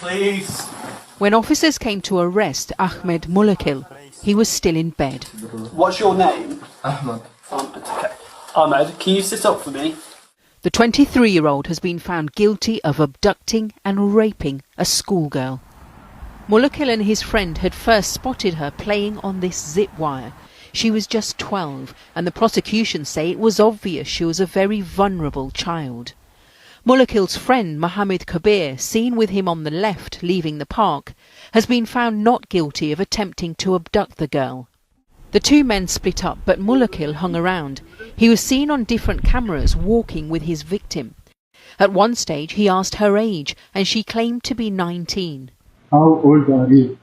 Please. When officers came to arrest Ahmad Mulakhil, he was still in bed. What's your name? Ahmad. Okay. Ahmad, can you sit up for me? The 23-year-old has been found guilty of abducting and raping a schoolgirl. Mulakhil and his friend had first spotted her playing on this zip wire. She was just 12, and the prosecution say it was obvious she was a very vulnerable child. Mulakhil's friend Mohammed Kabir, seen with him on the left leaving the park, has been found not guilty of attempting to abduct the girl. The two men split up, but Mulakhil hung around. He was seen on different cameras walking with his victim. At one stage he asked her age, and she claimed to be 19. How old are you?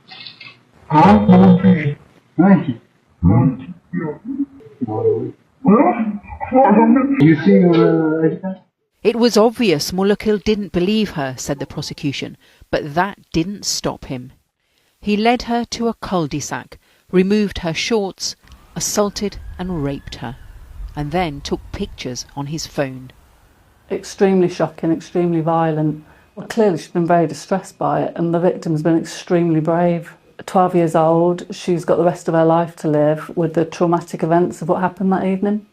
90. You see your register? It was obvious Mulakhil didn't believe her, said the prosecution, but that didn't stop him. He led her to a cul-de-sac, removed her shorts, assaulted and raped her, and then took pictures on his phone. Extremely shocking, extremely violent. Well, clearly she's been very distressed by it, and the victim's been extremely brave. 12 years old, she's got the rest of her life to live with the traumatic events of what happened that evening.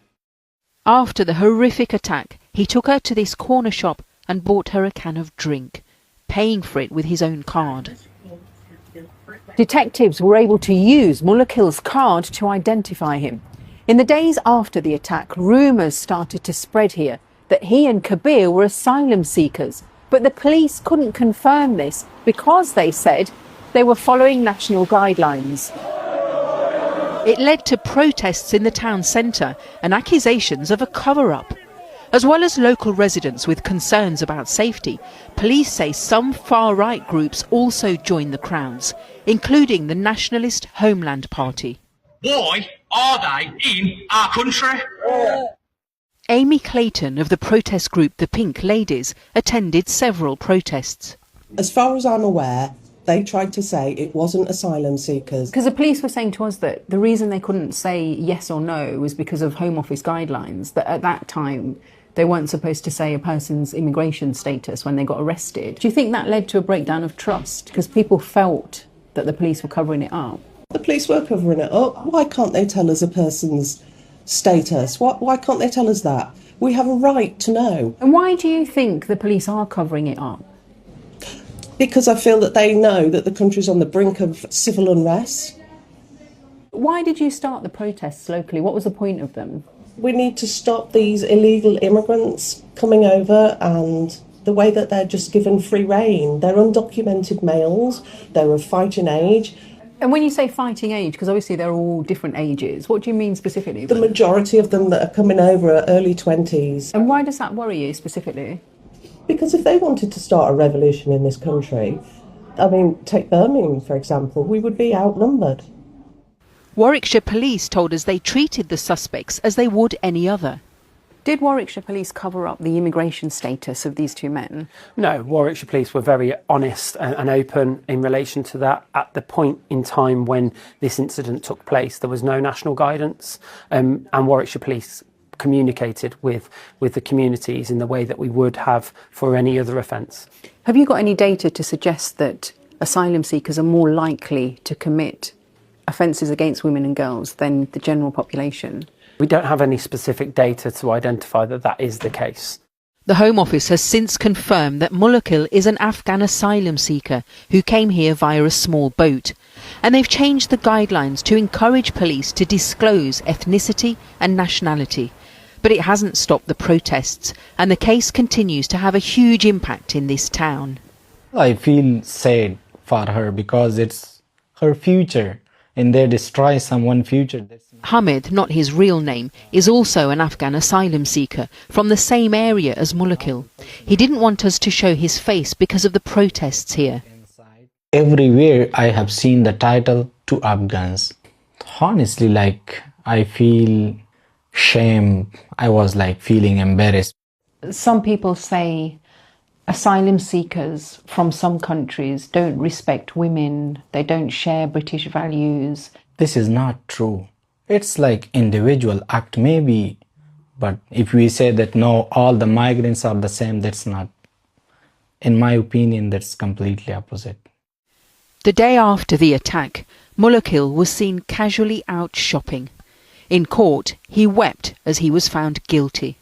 After the horrific attack, he took her to this corner shop and bought her a can of drink, paying for it with his own card. Detectives were able to use Mulakhil's card to identify him. In the days after the attack, rumours started to spread here that he and Kabir were asylum seekers, but the police couldn't confirm this because they said they were following national guidelines. It led to protests in the town centre and accusations of a cover-up. As well as local residents with concerns about safety, police say some far-right groups also joined the crowds, including the nationalist Homeland Party. Why are they in our country? Amy Clayton of the protest group The Pink Ladies attended several protests. As far as I'm aware, they tried to say it wasn't asylum seekers. Because the police were saying to us that the reason they couldn't say yes or no was because of Home Office guidelines, that at that time they weren't supposed to say a person's immigration status when they got arrested. Do you think that led to a breakdown of trust? Because people felt that the police were covering it up. The police were covering it up. Why can't they tell us a person's status? Why can't they tell us that? We have a right to know. And why do you think the police are covering it up? Because I feel that they know that the country's on the brink of civil unrest. Why did you start the protests locally? What was the point of them? We need to stop these illegal immigrants coming over and the way that they're just given free rein. They're undocumented males, they're of fighting age. And when you say fighting age, because obviously they're all different ages, what do you mean specifically? The majority of them that are coming over are early 20s. And why does that worry you specifically? Because if they wanted to start a revolution in this country, I mean, take Birmingham, for example, we would be outnumbered. Warwickshire police told us they treated the suspects as they would any other. Did Warwickshire police cover up the immigration status of these two men? No, Warwickshire police were very honest and open in relation to that. At the point in time when this incident took place, there was no national guidance, and Warwickshire police communicated with the communities in the way that we would have for any other offence. Have you got any data to suggest that asylum seekers are more likely to commit offences against women and girls than the general population? We don't have any specific data to identify that that is the case. The Home Office has since confirmed that Mulakhil is an Afghan asylum seeker who came here via a small boat, and they've changed the guidelines to encourage police to disclose ethnicity and nationality. But it hasn't stopped the protests, and the case continues to have a huge impact in this town. I feel sad for her because it's her future, and they destroy someone's future. Hamid, not his real name, is also an Afghan asylum seeker from the same area as Mulakhil. He didn't want us to show his face because of the protests here. Everywhere I have seen the title "To Afghans." Honestly, I feel shame. I was feeling embarrassed. Some people say asylum seekers from some countries don't respect women, they don't share British values. This is not true. It's individual act maybe, but if we say that no, all the migrants are the same, that's not In my opinion, that's completely opposite. The day after the attack, Mulakhil was seen casually out shopping. In court, he wept as he was found guilty.